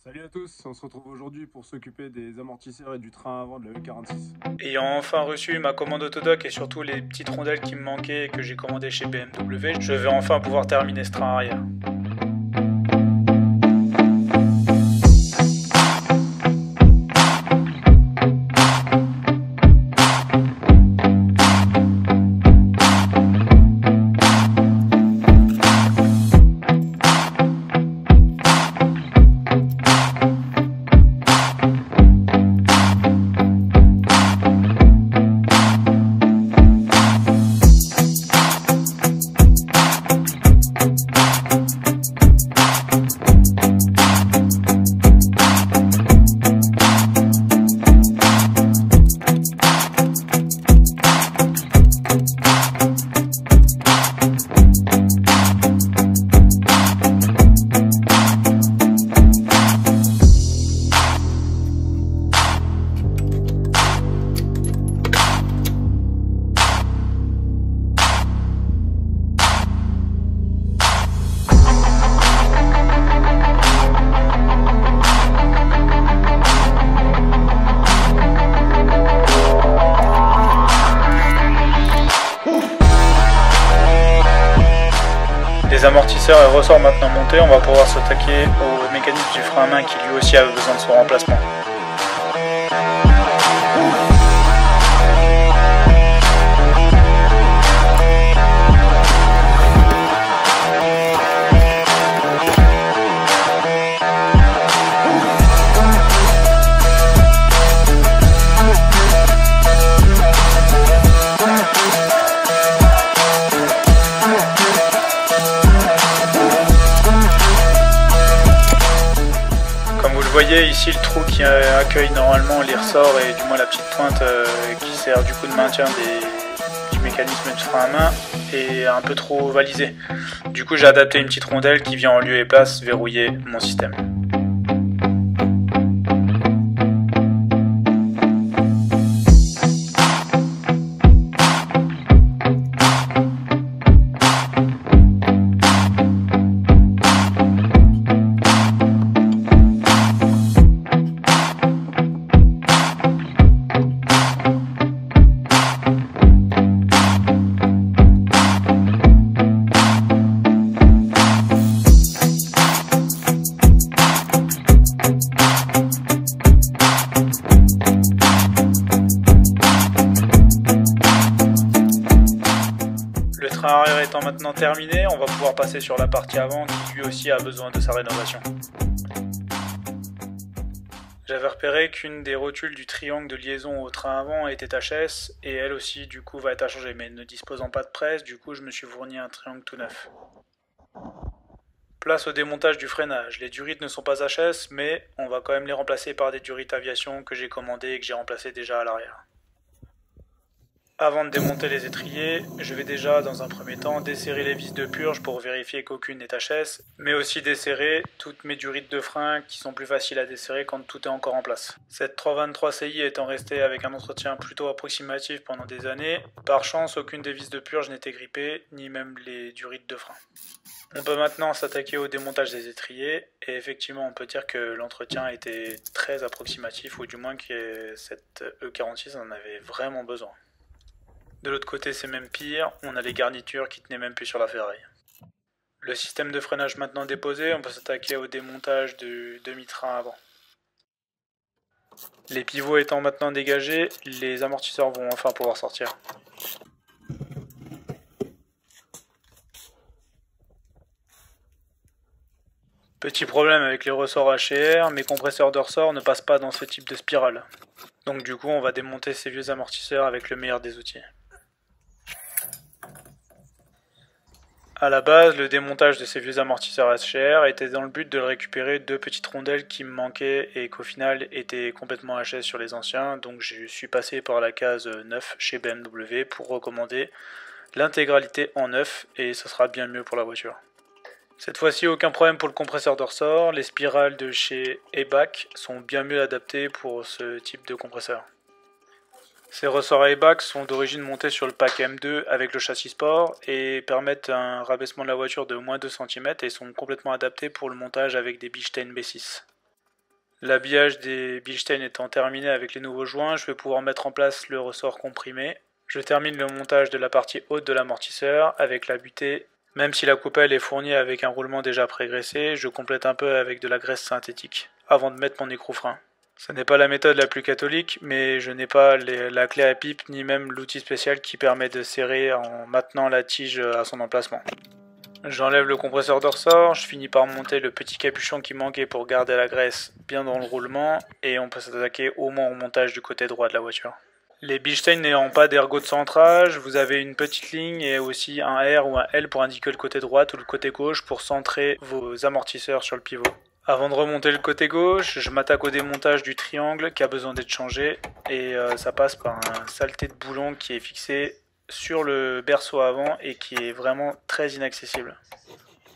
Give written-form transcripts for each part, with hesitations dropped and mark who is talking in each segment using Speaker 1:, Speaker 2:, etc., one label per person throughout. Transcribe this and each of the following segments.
Speaker 1: Salut à tous, on se retrouve aujourd'hui pour s'occuper des amortisseurs et du train avant de la E46.
Speaker 2: Ayant enfin reçu ma commande Autodoc et surtout les petites rondelles qui me manquaient et que j'ai commandées chez BMW, je vais enfin pouvoir terminer ce train arrière. Les amortisseurs et ressorts maintenant montés, on va pouvoir s'attaquer au mécanisme du frein à main qui lui aussi a besoin de son remplacement. Vous voyez ici le trou qui accueille normalement les ressorts et du moins la petite pointe qui sert du coup de maintien du mécanisme de frein à main est un peu trop ovalisé. Du coup j'ai adapté une petite rondelle qui vient en lieu et place verrouiller mon système. Le train arrière étant maintenant terminé, on va pouvoir passer sur la partie avant qui lui aussi a besoin de sa rénovation. J'avais repéré qu'une des rotules du triangle de liaison au train avant était HS et elle aussi du coup va être à changer, mais ne disposant pas de presse, du coup je me suis fourni un triangle tout neuf. Place au démontage du freinage. Les durites ne sont pas HS, mais on va quand même les remplacer par des durites aviation que j'ai commandées et que j'ai remplacées déjà à l'arrière. Avant de démonter les étriers, je vais déjà dans un premier temps desserrer les vis de purge pour vérifier qu'aucune n'est HS, mais aussi desserrer toutes mes durites de frein qui sont plus faciles à desserrer quand tout est encore en place. Cette 323 CI étant restée avec un entretien plutôt approximatif pendant des années, par chance aucune des vis de purge n'était grippée, ni même les durites de frein. On peut maintenant s'attaquer au démontage des étriers, et effectivement on peut dire que l'entretien était très approximatif, ou du moins que cette E46 en avait vraiment besoin. De l'autre côté c'est même pire, on a les garnitures qui tenaient même plus sur la ferraille. Le système de freinage maintenant déposé, on peut s'attaquer au démontage du demi-train avant. Les pivots étant maintenant dégagés, les amortisseurs vont enfin pouvoir sortir. Petit problème avec les ressorts HR, mes compresseurs de ressort ne passent pas dans ce type de spirale. Donc du coup on va démonter ces vieux amortisseurs avec le meilleur des outils. A la base, le démontage de ces vieux amortisseurs HR était dans le but de récupérer deux petites rondelles qui me manquaient et qu'au final étaient complètement HS sur les anciens, donc je suis passé par la case neuf chez BMW pour recommander l'intégralité en neuf et ce sera bien mieux pour la voiture. Cette fois-ci, aucun problème pour le compresseur de ressort, les spirales de chez EBAC sont bien mieux adaptées pour ce type de compresseur. Ces ressorts airbag sont d'origine montés sur le pack M2 avec le châssis sport et permettent un rabaissement de la voiture de moins 2 cm et sont complètement adaptés pour le montage avec des Bechstein B6. L'habillage des Bilstein étant terminé avec les nouveaux joints, je vais pouvoir mettre en place le ressort comprimé. Je termine le montage de la partie haute de l'amortisseur avec la butée. Même si la coupelle est fournie avec un roulement déjà prégraissé, je complète un peu avec de la graisse synthétique avant de mettre mon écrou-frein. Ce n'est pas la méthode la plus catholique, mais je n'ai pas la clé à pipe ni même l'outil spécial qui permet de serrer en maintenant la tige à son emplacement. J'enlève le compresseur de ressort, je finis par monter le petit capuchon qui manquait pour garder la graisse bien dans le roulement et on peut s'attaquer au moins au montage du côté droit de la voiture. Les Bilstein n'ayant pas d'ergot de centrage, vous avez une petite ligne et aussi un R ou un L pour indiquer le côté droit ou le côté gauche pour centrer vos amortisseurs sur le pivot. Avant de remonter le côté gauche, je m'attaque au démontage du triangle qui a besoin d'être changé et ça passe par un saleté de boulon qui est fixé sur le berceau avant et qui est vraiment très inaccessible.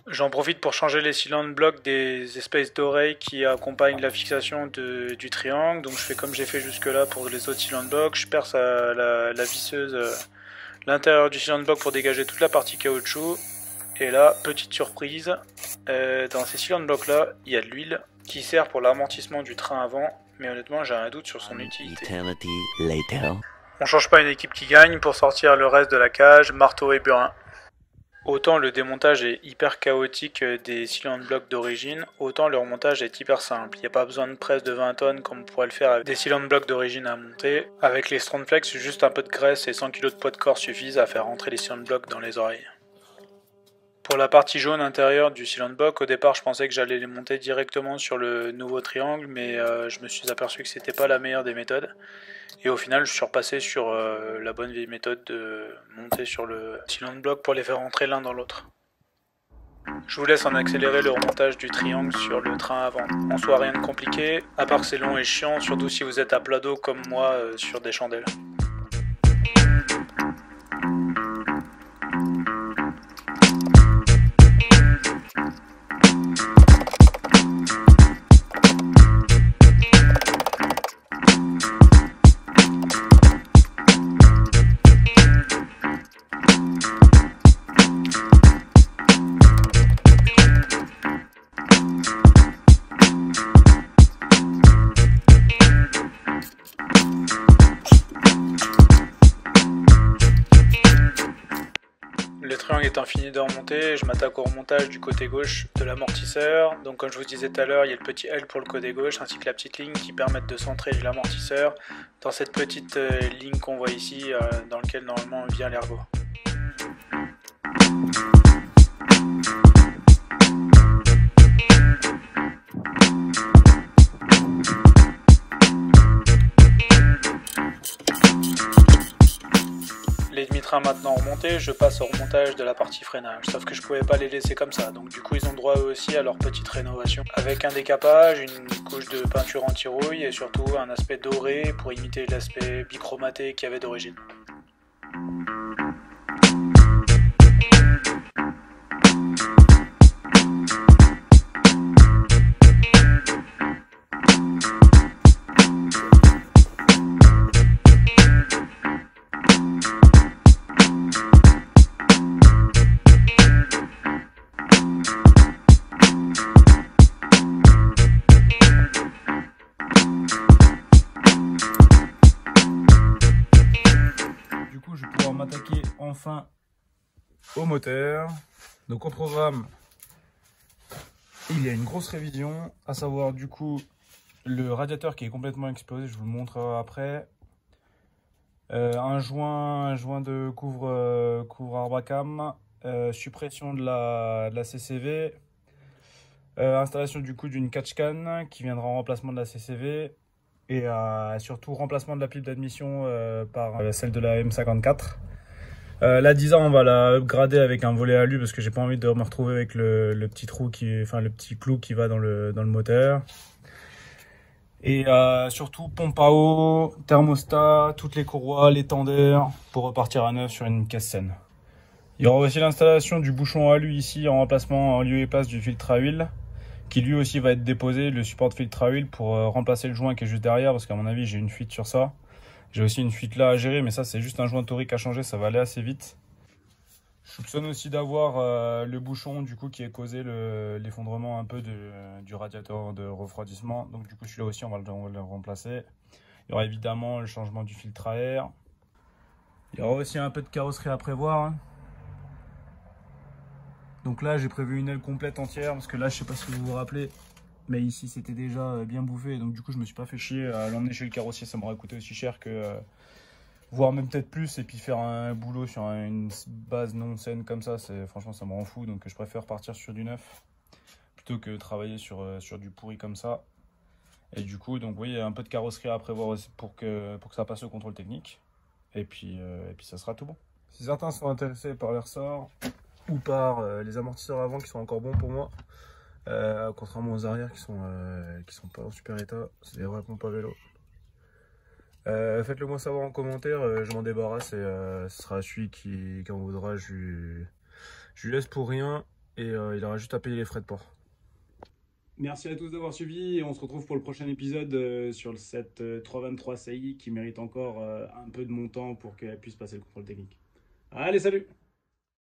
Speaker 2: J'en profite pour changer les cylinder blocks des espèces d'oreilles qui accompagnent la fixation du triangle. Donc je fais comme j'ai fait jusque là pour les autres cylinder blocks, je perce la visseuse l'intérieur du cylinder block pour dégager toute la partie caoutchouc. Et là, petite surprise, dans ces cylinder blocks là, il y a de l'huile qui sert pour l'amortissement du train avant, mais honnêtement j'ai un doute sur son utilité. On change pas une équipe qui gagne pour sortir le reste de la cage, marteau et burin. Autant le démontage est hyper chaotique des cylinder blocks d'origine, autant le remontage est hyper simple. Il n'y a pas besoin de presse de 20 tonnes comme on pourrait le faire avec des cylinder blocks d'origine à monter. Avec les Strandflex, juste un peu de graisse et 100 kg de poids de corps suffisent à faire rentrer les cylinder blocks dans les oreilles. Pour la partie jaune intérieure du cylinder block, au départ je pensais que j'allais les monter directement sur le nouveau triangle, mais je me suis aperçu que c'était pas la meilleure des méthodes. Et au final je suis repassé sur la bonne vieille méthode de monter sur le cylinder block pour les faire rentrer l'un dans l'autre. Je vous laisse en accélérer le remontage du triangle sur le train avant. En soi rien de compliqué, à part que c'est long et chiant, surtout si vous êtes à plat dos comme moi sur des chandelles. Le triangle étant fini de remonter, je m'attaque au remontage du côté gauche de l'amortisseur. Donc comme je vous disais tout à l'heure, il y a le petit L pour le côté gauche ainsi que la petite ligne qui permettent de centrer l'amortisseur dans cette petite ligne qu'on voit ici dans laquelle normalement vient l'ergot. Les demi-trains maintenant remontés, je passe au remontage de la partie freinage, sauf que je pouvais pas les laisser comme ça, donc du coup ils ont droit eux aussi à leur petite rénovation, avec un décapage, une couche de peinture anti-rouille et surtout un aspect doré pour imiter l'aspect bichromaté qu'il y avait d'origine.
Speaker 1: Je vais pouvoir m'attaquer enfin au moteur. Donc au programme, il y a une grosse révision, à savoir du coup le radiateur qui est complètement explosé, je vous le montrerai après. Un joint de couvre Arbacam, suppression de la CCV, installation du coup d'une catch-can qui viendra en remplacement de la CCV. Et surtout remplacement de la pipe d'admission par celle de la M54. La 10 ans, on va la upgrader avec un volet alu parce que j'ai pas envie de me retrouver avec le petit trou le petit clou qui va dans le moteur. Et surtout pompe à eau, thermostat, toutes les courroies, les tenders pour repartir à neuf sur une caisse saine. Il y aura aussi l'installation du bouchon alu ici en remplacement en lieu et place du filtre à huile, qui lui aussi va être déposé, le support de filtre à huile pour remplacer le joint qui est juste derrière, parce qu'à mon avis j'ai une fuite sur ça. J'ai aussi une fuite là à gérer, mais ça c'est juste un joint torique à changer, ça va aller assez vite. Je soupçonne aussi d'avoir le bouchon du coup qui a causé l'effondrement un peu du radiateur de refroidissement. Donc du coup celui-là aussi on va le remplacer. Il y aura évidemment le changement du filtre à air. Il y aura aussi un peu de carrosserie à prévoir, hein. Donc là j'ai prévu une aile complète entière parce que là je sais pas si vous vous rappelez, mais ici c'était déjà bien bouffé. Donc du coup je me suis pas fait chier à l'emmener chez le carrossier, ça m'aurait coûté aussi cher que... voire même peut-être plus, et puis faire un boulot sur une base non saine comme ça, franchement ça me rend fou. Donc je préfère partir sur du neuf plutôt que travailler sur du pourri comme ça. Et du coup donc oui, il y a un peu de carrosserie à prévoir aussi pour que ça passe au contrôle technique. Et puis ça sera tout bon. Si certains sont intéressés par les ressorts ou par les amortisseurs avant qui sont encore bons pour moi, contrairement aux arrières qui sont pas en super état, c'est des vrais pompes à vélo. Faites-le moi savoir en commentaire, je m'en débarrasse et ce sera celui qui en voudra, je lui laisse pour rien et il aura juste à payer les frais de port. Merci à tous d'avoir suivi et on se retrouve pour le prochain épisode sur cette 323 CI qui mérite encore un peu de mon temps pour qu'elle puisse passer le contrôle technique. Allez, salut!